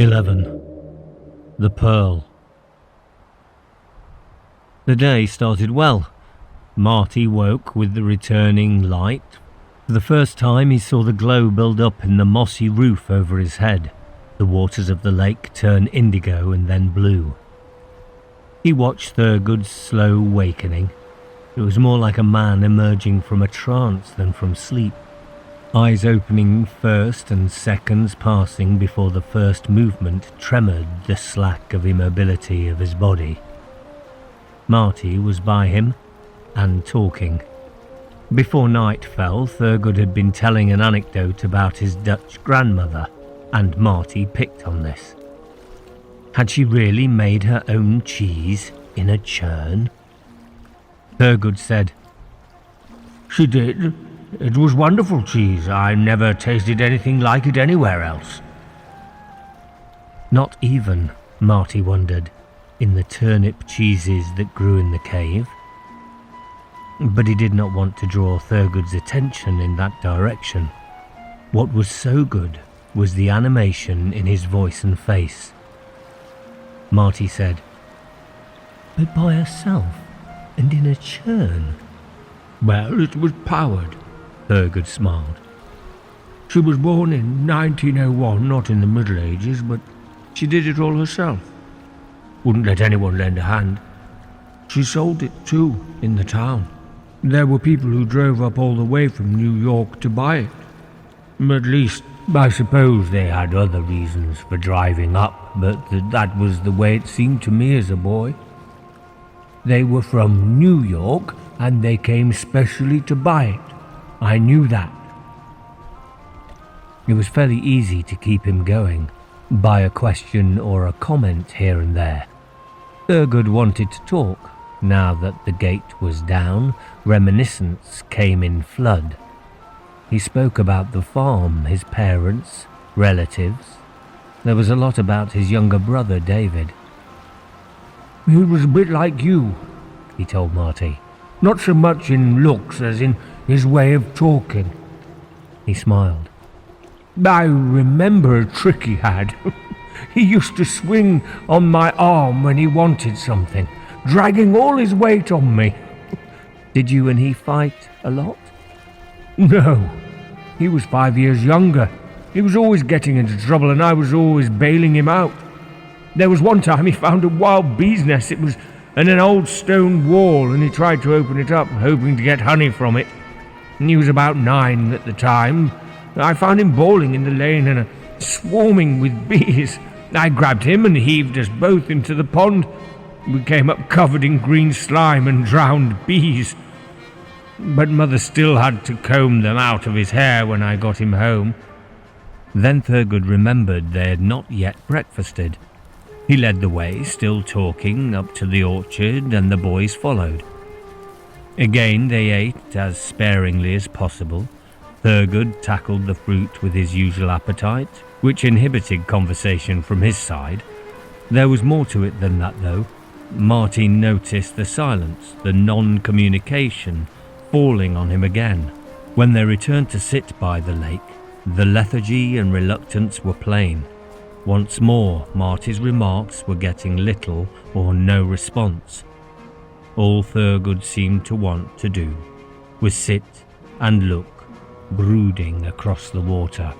11. The Pearl. The day started well. Marty woke with the returning light. For the first time he saw the glow build up in the mossy roof over his head. The waters of the lake turn indigo and then blue. He watched Thurgood's slow wakening. It was more like a man emerging from a trance than from sleep. Eyes opening first and seconds passing before the first movement tremored the slack of immobility of his body. Marty was by him and talking. Before night fell, Thurgood had been telling an anecdote about his Dutch grandmother, and Marty picked on this. Had she really made her own cheese in a churn? Thurgood said, "She did. It was wonderful cheese. I never tasted anything like it anywhere else." Not even, Marty wondered, in the turnip cheeses that grew in the cave. But he did not want to draw Thurgood's attention in that direction. What was so good was the animation in his voice and face. Marty said, "But by herself and in a churn?" "Well, it was powered," Thurgood smiled. "She was born in 1901, not in the Middle Ages, but she did it all herself. Wouldn't let anyone lend a hand. She sold it too, in the town. There were people who drove up all the way from New York to buy it. At least, I suppose they had other reasons for driving up, but that was the way it seemed to me as a boy. They were from New York, and they came specially to buy it. I knew that." It was fairly easy to keep him going, by a question or a comment here and there. Thurgood wanted to talk. Now that the gate was down, reminiscence came in flood. He spoke about the farm, his parents, relatives. There was a lot about his younger brother, David. "He was a bit like you," he told Marty. "Not so much in looks as in his way of talking." He smiled. "I remember a trick he had. He used to swing on my arm when he wanted something, dragging all his weight on me." "Did you and he fight a lot?" "No. He was 5 years younger. He was always getting into trouble and I was always bailing him out. There was one time he found a wild bee's nest. It was in an old stone wall and he tried to open it up, hoping to get honey from it. And he was about 9 at the time. I found him bawling in the lane and swarming with bees. I grabbed him and heaved us both into the pond. We came up covered in green slime and drowned bees. But Mother still had to comb them out of his hair when I got him home." Then Thurgood remembered they had not yet breakfasted. He led the way, still talking, up to the orchard, and the boys followed. Again they ate as sparingly as possible. Thurgood tackled the fruit with his usual appetite, which inhibited conversation from his side. There was more to it than that, though. Marty noticed the silence, the non-communication, falling on him again. When they returned to sit by the lake, the lethargy and reluctance were plain. Once more, Marty's remarks were getting little or no response. All Thurgood seemed to want to do was sit and look, brooding across the water.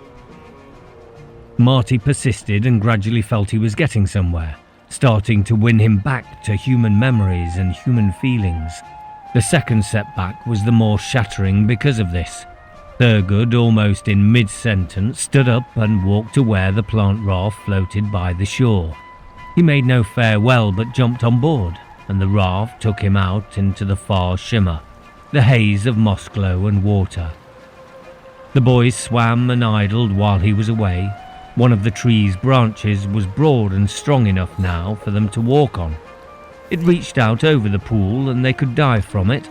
Marty persisted and gradually felt he was getting somewhere, starting to win him back to human memories and human feelings. The second setback was the more shattering because of this. Thurgood, almost in mid-sentence, stood up and walked to where the plant raft floated by the shore. He made no farewell but jumped on board, and the raft took him out into the far shimmer, the haze of moss glow and water. The boys swam and idled while he was away. One of the tree's branches was broad and strong enough now for them to walk on. It reached out over the pool and they could dive from it.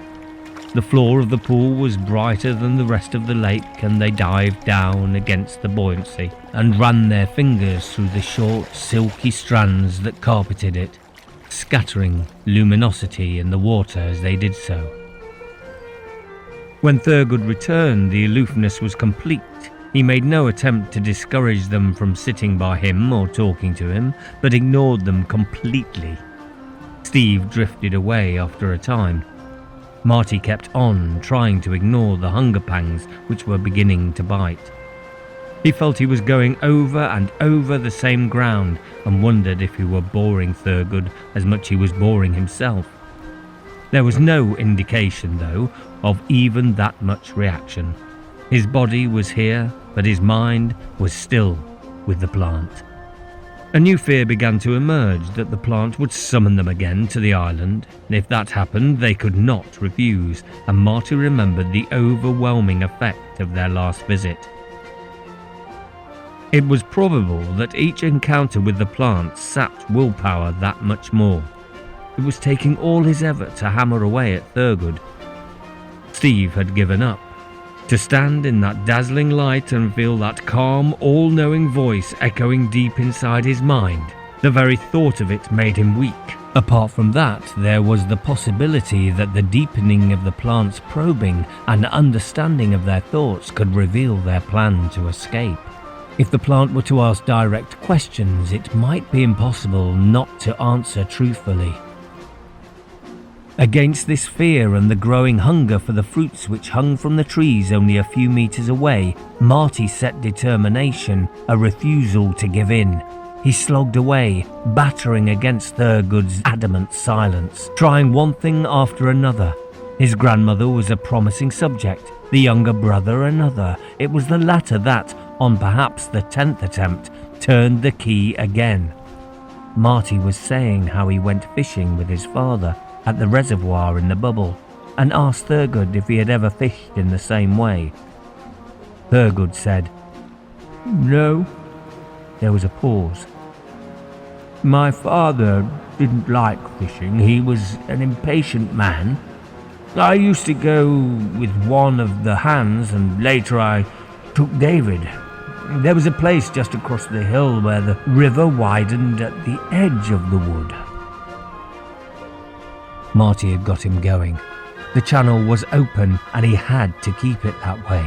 The floor of the pool was brighter than the rest of the lake, and they dived down against the buoyancy and ran their fingers through the short, silky strands that carpeted it, scattering luminosity in the water as they did so. When Thurgood returned, the aloofness was complete. He made no attempt to discourage them from sitting by him or talking to him, but ignored them completely. Steve drifted away after a time. Marty kept on, trying to ignore the hunger pangs which were beginning to bite. He felt he was going over and over the same ground and wondered if he were boring Thurgood as much he was boring himself. There was no indication, though, of even that much reaction. His body was here, but his mind was still with the plant. A new fear began to emerge that the plant would summon them again to the island. If that happened, they could not refuse, and Marty remembered the overwhelming effect of their last visit. It was probable that each encounter with the plant sapped willpower that much more. It was taking all his effort to hammer away at Thurgood. Steve had given up. To stand in that dazzling light and feel that calm, all-knowing voice echoing deep inside his mind, the very thought of it made him weak. Apart from that, there was the possibility that the deepening of the plant's probing and understanding of their thoughts could reveal their plan to escape. If the plant were to ask direct questions, it might be impossible not to answer truthfully. Against this fear and the growing hunger for the fruits which hung from the trees only a few meters away, Marty set determination, a refusal to give in. He slogged away, battering against Thurgood's adamant silence, trying one thing after another. His grandmother was a promising subject, the younger brother another. It was the latter that, on perhaps the 10th attempt, turned the key again. Marty was saying how he went fishing with his father at the reservoir in the bubble, and asked Thurgood if he had ever fished in the same way. Thurgood said, "No." There was a pause. "My father didn't like fishing. He was an impatient man. I used to go with one of the hands, and later I took David. There was a place just across the hill where the river widened at the edge of the wood." Marty had got him going. The channel was open and he had to keep it that way.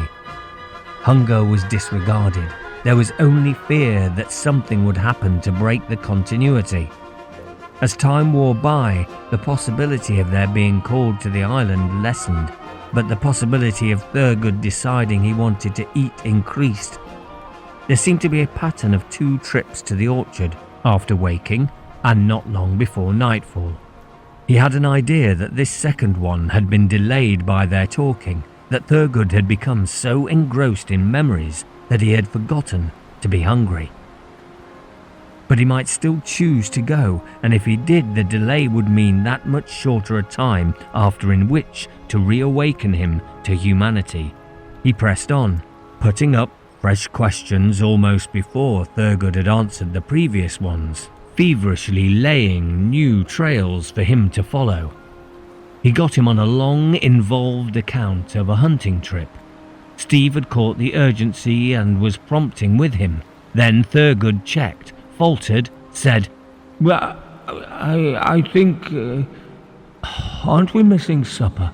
Hunger was disregarded. There was only fear that something would happen to break the continuity. As time wore by, the possibility of their being called to the island lessened, but the possibility of Thurgood deciding he wanted to eat increased. There seemed to be a pattern of 2 trips to the orchard after waking and not long before nightfall. He had an idea that this second one had been delayed by their talking, that Thurgood had become so engrossed in memories that he had forgotten to be hungry. But he might still choose to go, and if he did, the delay would mean that much shorter a time after in which to reawaken him to humanity. He pressed on, putting up fresh questions almost before Thurgood had answered the previous ones, feverishly laying new trails for him to follow. He got him on a long, involved account of a hunting trip. Steve had caught the urgency and was prompting with him. Then Thurgood checked, faltered, said, "Well, I think... aren't we missing supper?"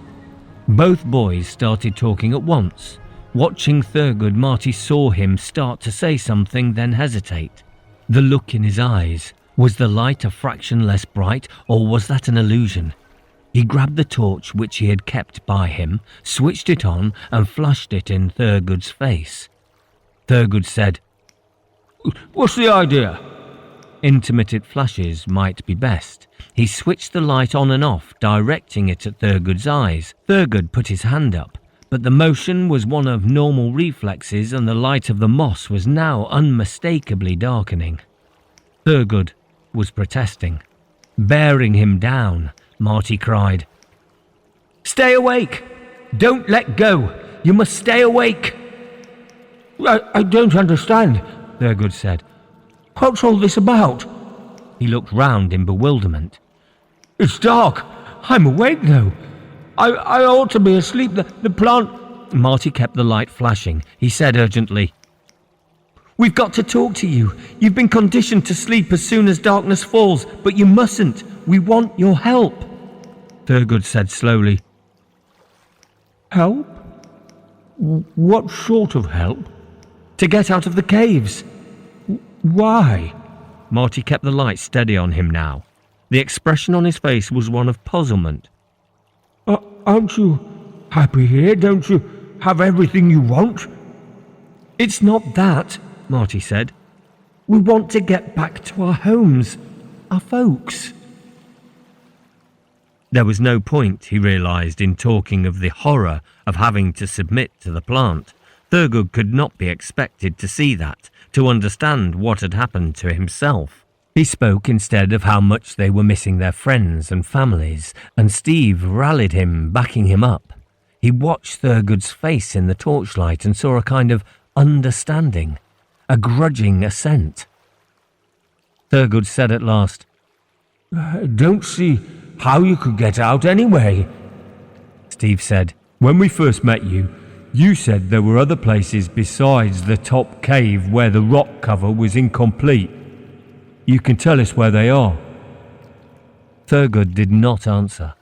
Both boys started talking at once. Watching Thurgood, Marty saw him start to say something, then hesitate. The look in his eyes. Was the light a fraction less bright, or was that an illusion? He grabbed the torch which he had kept by him, switched it on, and flushed it in Thurgood's face. Thurgood said, "What's the idea?" Intermittent flashes might be best. He switched the light on and off, directing it at Thurgood's eyes. Thurgood put his hand up, but the motion was one of normal reflexes, and the light of the moss was now unmistakably darkening. Thurgood was protesting. Bearing him down, Marty cried, "Stay awake! Don't let go! You must stay awake!" I don't understand," Thurgood said. "What's all this about?" He looked round in bewilderment. "It's dark. I'm awake now. I ought to be asleep. The plant..." Marty kept the light flashing. He said urgently, "We've got to talk to you. You've been conditioned to sleep as soon as darkness falls, but you mustn't. We want your help." Thurgood said slowly, "Help? What sort of help?" To get out of the caves. Why? Marty kept the light steady on him now. The expression on his face was one of puzzlement. Aren't you happy here? Don't you have everything you want? It's not that, Marty said. We want to get back to our homes, our folks. There was no point, he realised, in talking of the horror of having to submit to the plant. Thurgood could not be expected to see that, to understand what had happened to himself. He spoke instead of how much they were missing their friends and families, and Steve rallied him, backing him up. He watched Thurgood's face in the torchlight and saw a kind of understanding, a grudging assent. Thurgood said at last, I don't see how you could get out anyway. Steve said, When we first met you, you said there were other places besides the top cave where the rock cover was incomplete. You can tell us where they are. Thurgood did not answer.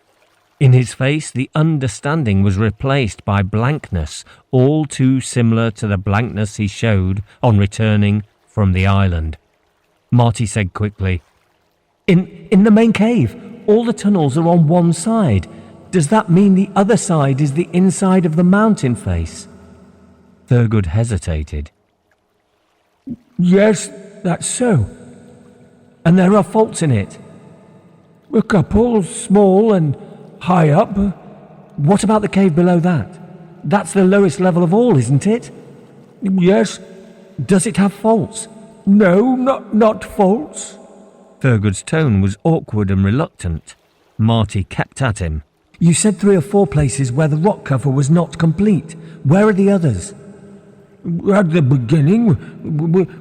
In his face, the understanding was replaced by blankness, all too similar to the blankness he showed on returning from the island. Marty said quickly, In the main cave, all the tunnels are on one side. Does that mean the other side is the inside of the mountain face? Thurgood hesitated. Yes, that's so. And there are faults in it? A couple, small and high up. What about the cave below that? That's the lowest level of all, isn't it? Yes. Does it have faults? No, not faults. Thurgood's tone was awkward and reluctant. Marty kept at him. You said 3 or 4 places where the rock cover was not complete. Where are the others? At the beginning,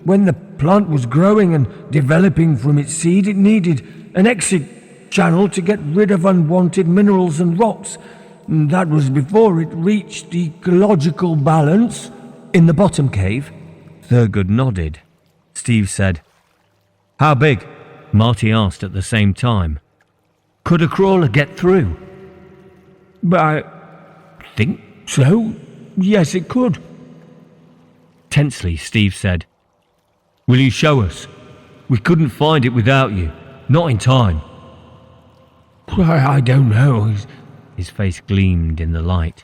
when the plant was growing and developing from its seed, it needed an exit channel to get rid of unwanted minerals and rocks. That was before it reached ecological balance. In the bottom cave? Thurgood nodded. Steve said, How big? Marty asked at the same time. Could a crawler get through? I think so. Yes, it could. Tensely, Steve said, Will you show us? We couldn't find it without you. Not in time. I don't know. His face gleamed in the light.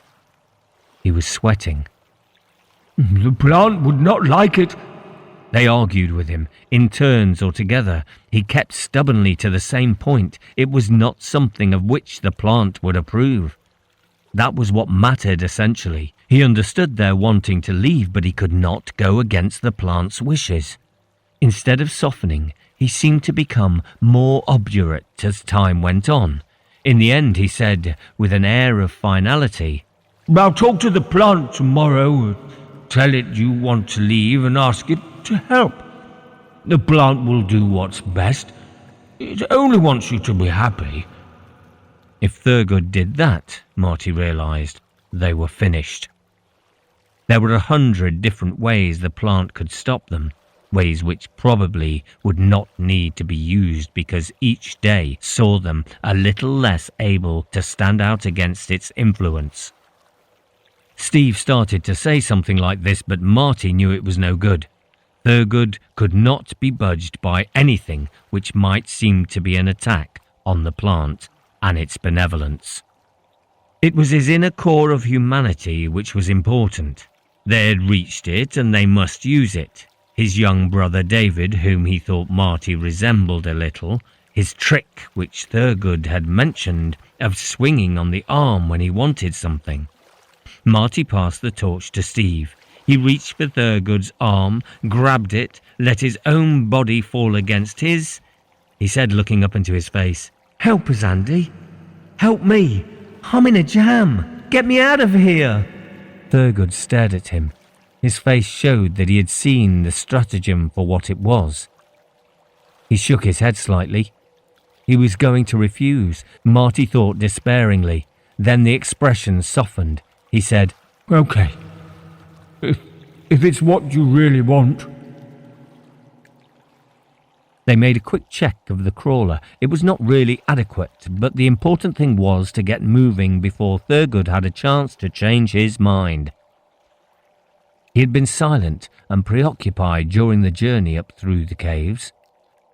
He was sweating. The plant would not like it. They argued with him, in turns or together. He kept stubbornly to the same point. It was not something of which the plant would approve. That was what mattered essentially. He understood their wanting to leave, but he could not go against the plant's wishes. Instead of softening, he seemed to become more obdurate as time went on. In the end, he said, with an air of finality, I'll talk to the plant tomorrow. Tell it you want to leave and ask it to help. The plant will do what's best. It only wants you to be happy. If Thurgood did that, Marty realised, they were finished. There were 100 different ways the plant could stop them, ways which probably would not need to be used because each day saw them a little less able to stand out against its influence. Steve started to say something like this, but Marty knew it was no good. Thurgood could not be budged by anything which might seem to be an attack on the plant and its benevolence. It was his inner core of humanity which was important. They had reached it and they must use it. His young brother David, whom he thought Marty resembled a little, his trick which Thurgood had mentioned of swinging on the arm when he wanted something. Marty passed the torch to Steve. He reached for Thurgood's arm, grabbed it, let his own body fall against his. He said, looking up into his face, Help us, Andy. Help me. I'm in a jam. Get me out of here. Thurgood stared at him. His face showed that he had seen the stratagem for what it was. He shook his head slightly. He was going to refuse, Marty thought despairingly. Then the expression softened. He said, Okay. If it's what you really want. They made a quick check of the crawler. It was not really adequate, but the important thing was to get moving before Thurgood had a chance to change his mind. He had been silent and preoccupied during the journey up through the caves.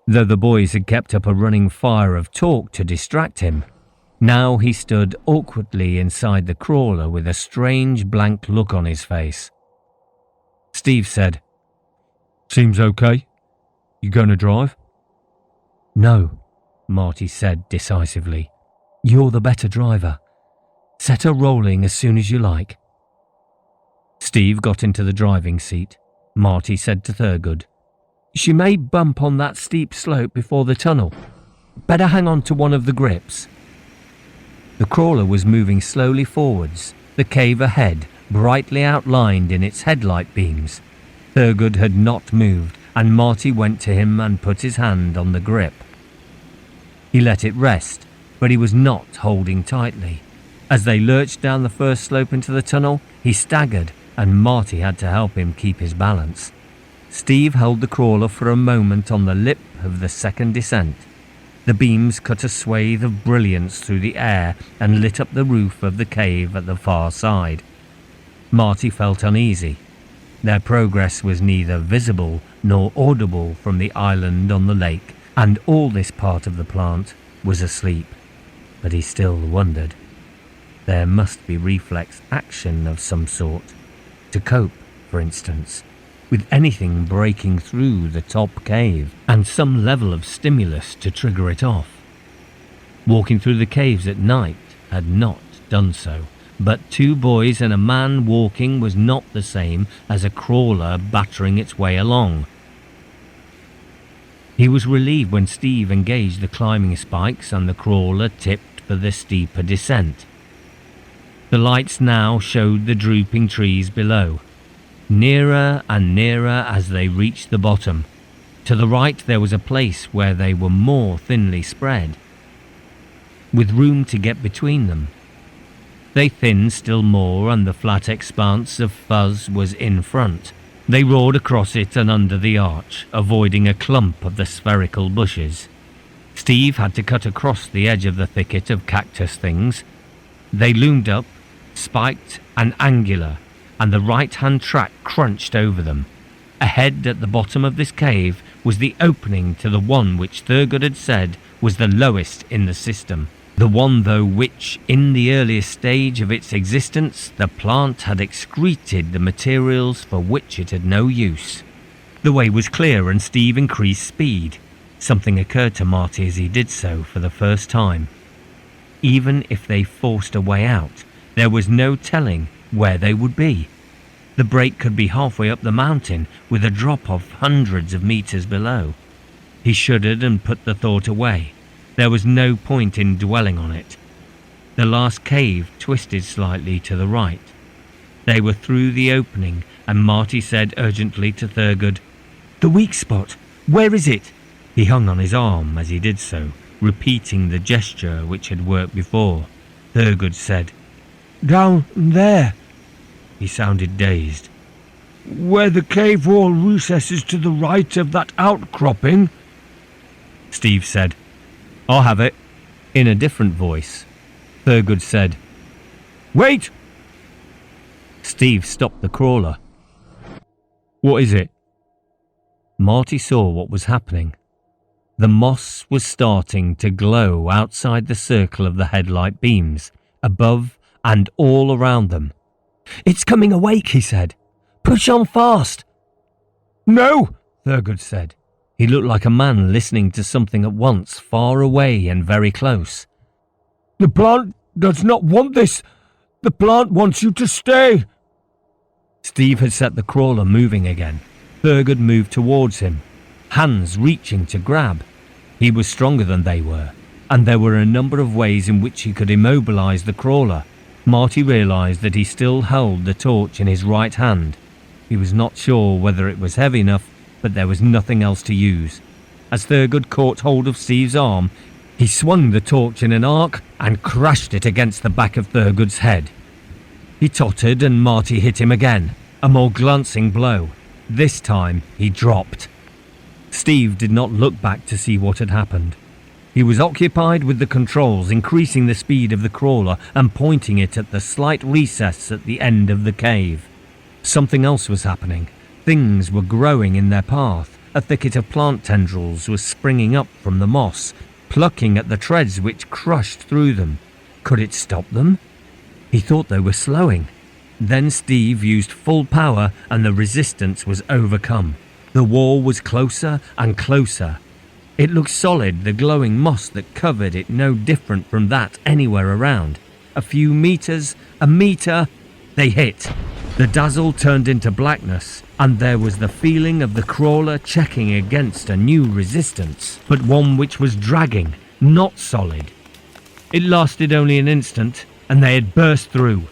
Though the boys had kept up a running fire of talk to distract him, now he stood awkwardly inside the crawler with a strange blank look on his face. Steve said, "Seems okay. You gonna drive?" "No," Marty said decisively. "You're the better driver. Set her rolling as soon as you like." Steve got into the driving seat. Marty said to Thurgood, "She may bump on that steep slope before the tunnel. Better hang on to one of the grips." The crawler was moving slowly forwards, the cave ahead brightly outlined in its headlight beams. Thurgood had not moved, and Marty went to him and put his hand on the grip. He let it rest, but he was not holding tightly. As they lurched down the first slope into the tunnel, he staggered, and Marty had to help him keep his balance. Steve held the crawler for a moment on the lip of the second descent. The beams cut a swathe of brilliance through the air and lit up the roof of the cave at the far side. Marty felt uneasy. Their progress was neither visible nor audible from the island on the lake, and all this part of the plant was asleep. But he still wondered. There must be reflex action of some sort. To cope, for instance, with anything breaking through the top cave, and some level of stimulus to trigger it off. Walking through the caves at night had not done so, but two boys and a man walking was not the same as a crawler battering its way along. He was relieved when Steve engaged the climbing spikes and the crawler tipped for the steeper descent. The lights now showed the drooping trees below, nearer and nearer as they reached the bottom. To the right there was a place where they were more thinly spread, with room to get between them. They thinned still more, and the flat expanse of fuzz was in front. They roared across it and under the arch, avoiding a clump of the spherical bushes. Steve had to cut across the edge of the thicket of cactus things. They loomed up, spiked and angular, and the right-hand track crunched over them. Ahead at the bottom of this cave was the opening to the one which Thurgood had said was the lowest in the system. The one, though, which, in the earliest stage of its existence, the plant had excreted the materials for which it had no use. The way was clear, and Steve increased speed. Something occurred to Marty as he did so for the first time. Even if they forced a way out, there was no telling where they would be. The break could be halfway up the mountain, with a drop of hundreds of meters below. He shuddered and put the thought away. There was no point in dwelling on it. The last cave twisted slightly to the right. They were through the opening, and Marty said urgently to Thurgood, "The weak spot, where is it?" He hung on his arm as he did so, repeating the gesture which had worked before. Thurgood said, "Down there." He sounded dazed. "Where the cave wall recesses to the right of that outcropping." Steve said, "I'll have it," in a different voice. Thurgood said, "Wait!" Steve stopped the crawler. "What is it?" Marty saw what was happening. The moss was starting to glow outside the circle of the headlight beams, above and all around them. "It's coming awake," he said. "Push on fast." "No," Thurgood said. He looked like a man listening to something at once far away and very close. "The plant does not want this. The plant wants you to stay." Steve had set the crawler moving again. Thurgood moved towards him, hands reaching to grab. He was stronger than they were, and there were a number of ways in which he could immobilize the crawler. Marty realized that he still held the torch in his right hand. He was not sure whether it was heavy enough, but there was nothing else to use. As Thurgood caught hold of Steve's arm, he swung the torch in an arc and crashed it against the back of Thurgood's head. He tottered and Marty hit him again, a more glancing blow. This time he dropped. Steve did not look back to see what had happened. He was occupied with the controls, increasing the speed of the crawler and pointing it at the slight recess at the end of the cave. Something else was happening. Things were growing in their path. A thicket of plant tendrils was springing up from the moss, plucking at the treads which crushed through them. Could it stop them? He thought they were slowing. Then Steve used full power and the resistance was overcome. The wall was closer and closer. It looked solid, the glowing moss that covered it no different from that anywhere around. A few meters, a meter, they hit. The dazzle turned into blackness, and there was the feeling of the crawler checking against a new resistance, but one which was dragging, not solid. It lasted only an instant, and they had burst through.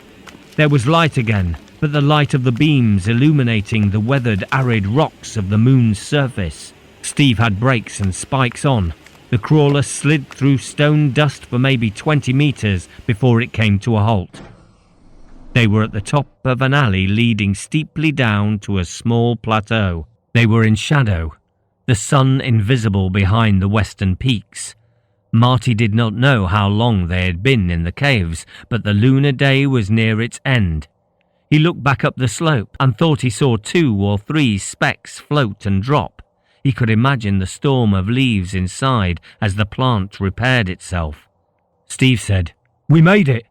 There was light again, but the light of the beams illuminating the weathered, arid rocks of the moon's surface. Steve had brakes and spikes on. The crawler slid through stone dust for maybe 20 meters before it came to a halt. They were at the top of an alley leading steeply down to a small plateau. They were in shadow, the sun invisible behind the western peaks. Marty did not know how long they had been in the caves, but the lunar day was near its end. He looked back up the slope and thought he saw 2 or 3 specks float and drop. He could imagine the storm of leaves inside as the plant repaired itself. Steve said, "We made it."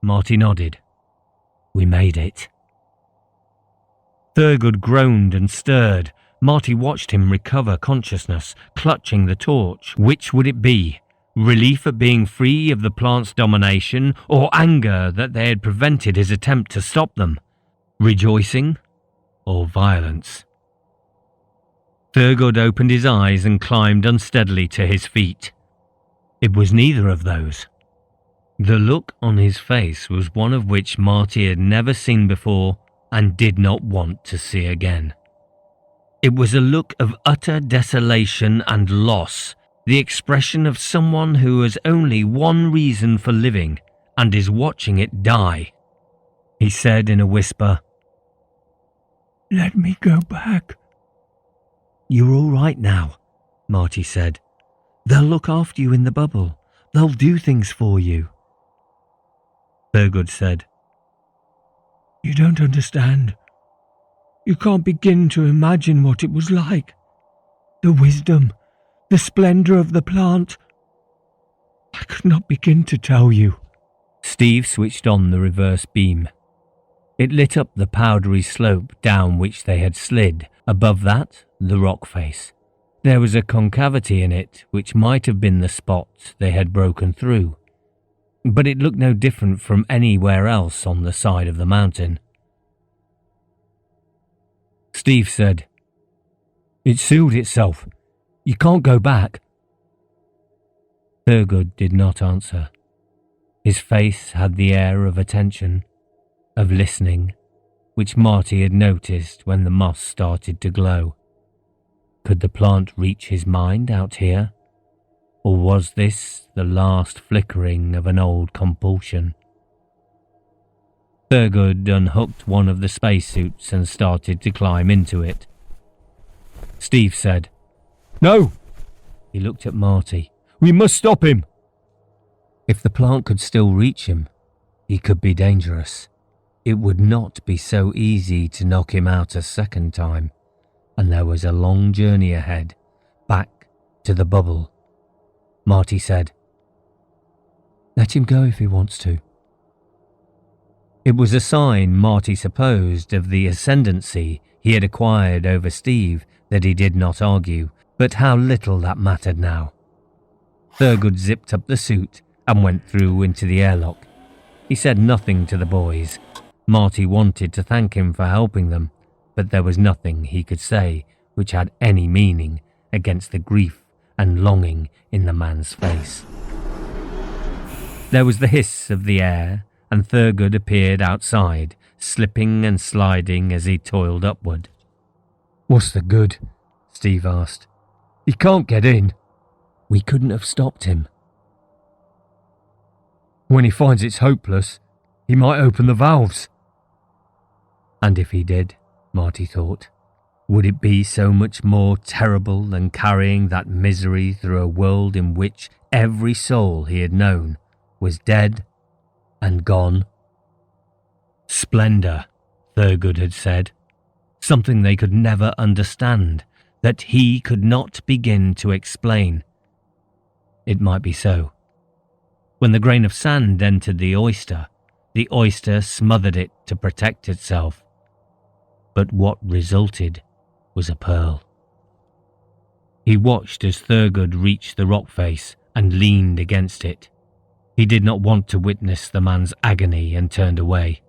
Marty nodded. "We made it." Thurgood groaned and stirred. Marty watched him recover consciousness, clutching the torch. Which would it be? Relief at being free of the plant's domination, or anger that they had prevented his attempt to stop them? Rejoicing or violence? Thurgood opened his eyes and climbed unsteadily to his feet. It was neither of those. The look on his face was one of which Marty had never seen before and did not want to see again. It was a look of utter desolation and loss, the expression of someone who has only one reason for living and is watching it die. He said in a whisper, "Let me go back." "You're all right now," Marty said. "They'll look after you in the bubble. They'll do things for you." Thurgood said, "You don't understand. You can't begin to imagine what it was like. The wisdom, the splendour of the plant. I could not begin to tell you." Steve switched on the reverse beam. It lit up the powdery slope down which they had slid. Above that, the rock face. There was a concavity in it which might have been the spot they had broken through, but it looked no different from anywhere else on the side of the mountain. Steve said, "It sealed itself. You can't go back." Thurgood did not answer. His face had the air of attention, of listening, which Marty had noticed when the moss started to glow. Could the plant reach his mind out here? Or was this the last flickering of an old compulsion? Thurgood unhooked one of the spacesuits and started to climb into it. Steve said, "No!" He looked at Marty. "We must stop him!" If the plant could still reach him, he could be dangerous. It would not be so easy to knock him out a second time, and there was a long journey ahead, back to the bubble. Marty said, "Let him go if he wants to." It was a sign, Marty supposed, of the ascendancy he had acquired over Steve that he did not argue, but how little that mattered now. Thurgood zipped up the suit and went through into the airlock. He said nothing to the boys. Marty wanted to thank him for helping them, but there was nothing he could say which had any meaning against the grief and longing in the man's face. There was the hiss of the air, and Thurgood appeared outside, slipping and sliding as he toiled upward. "What's the good?" Steve asked. "He can't get in." "We couldn't have stopped him." "When he finds it's hopeless, he might open the valves." And if he did, Marty thought, would it be so much more terrible than carrying that misery through a world in which every soul he had known was dead and gone? Splendor, Thurgood had said. Something they could never understand, that he could not begin to explain. It might be so. When the grain of sand entered the oyster smothered it to protect itself. But what resulted was a pearl. He watched as Thurgood reached the rock face and leaned against it. He did not want to witness the man's agony and turned away.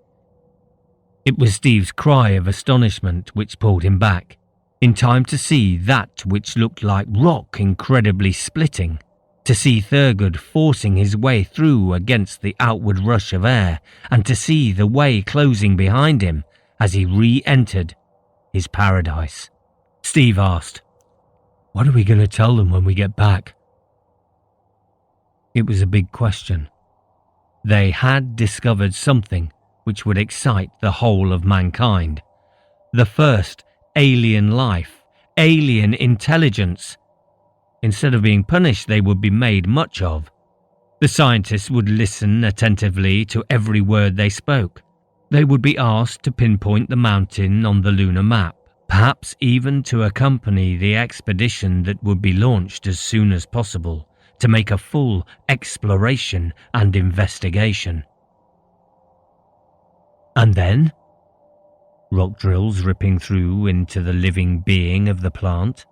It was Steve's cry of astonishment which pulled him back, in time to see that which looked like rock incredibly splitting, to see Thurgood forcing his way through against the outward rush of air, and to see the way closing behind him as he re-entered his paradise. Steve asked, "What are we going to tell them when we get back?" It was a big question. They had discovered something which would excite the whole of mankind. The first alien life, alien intelligence. Instead of being punished, they would be made much of. The scientists would listen attentively to every word they spoke. They would be asked to pinpoint the mountain on the lunar map, perhaps even to accompany the expedition that would be launched as soon as possible, to make a full exploration and investigation. And then? Rock drills ripping through into the living being of the plant,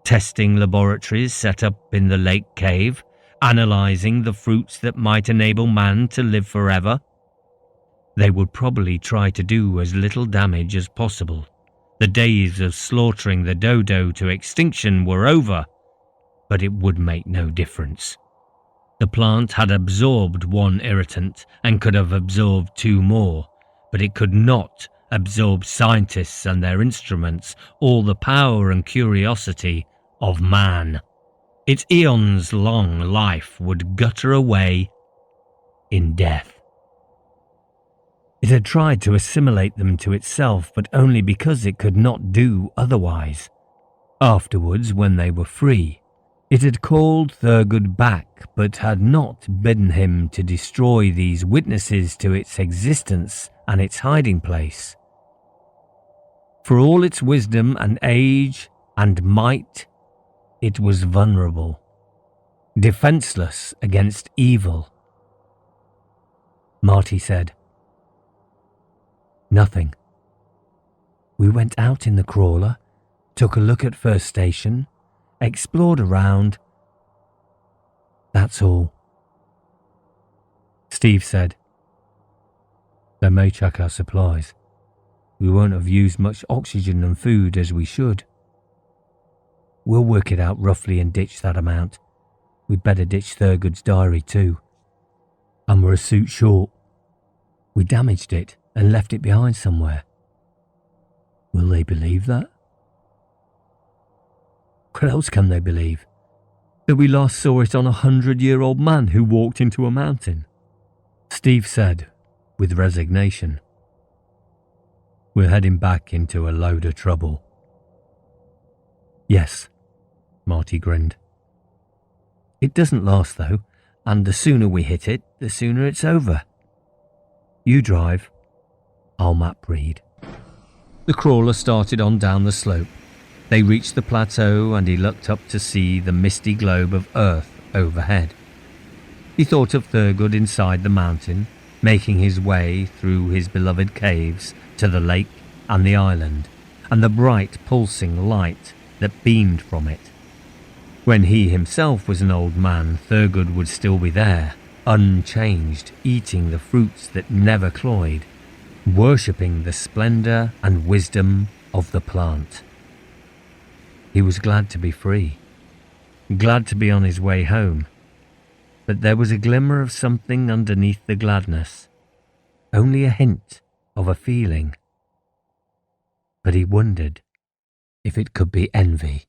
testing laboratories set up in the lake cave, analysing the fruits that might enable man to live forever. They would probably try to do as little damage as possible. The days of slaughtering the dodo to extinction were over, but it would make no difference. The plant had absorbed one irritant and could have absorbed two more, but it could not absorb scientists and their instruments, all the power and curiosity of man. Its eons-long life would gutter away in death. It had tried to assimilate them to itself, but only because it could not do otherwise. Afterwards, when they were free, it had called Thurgood back, but had not bidden him to destroy these witnesses to its existence and its hiding place. For all its wisdom and age and might, it was vulnerable, defenseless against evil. Marty said, "Nothing. We went out in the crawler, took a look at first station, explored around. That's all." Steve said, "They may check our supplies. We won't have used much oxygen and food as we should. We'll work it out roughly and ditch that amount. We'd better ditch Thurgood's diary too. And we're a suit short. We damaged it and left it behind somewhere. Will they believe that? What else can they believe? That we last saw it on a 100-year-old man who walked into a mountain?" Steve said, with resignation, "We're heading back into a load of trouble." "Yes," Marty grinned. "It doesn't last though, and the sooner we hit it, the sooner it's over. You drive, I'll map read." The crawler started on down the slope. They reached the plateau and he looked up to see the misty globe of Earth overhead. He thought of Thurgood inside the mountain, making his way through his beloved caves to the lake and the island, and the bright pulsing light that beamed from it. When he himself was an old man, Thurgood would still be there, unchanged, eating the fruits that never cloyed, worshipping the splendour and wisdom of the plant. He was glad to be free, glad to be on his way home, but there was a glimmer of something underneath the gladness, only a hint of a feeling. But he wondered if it could be envy.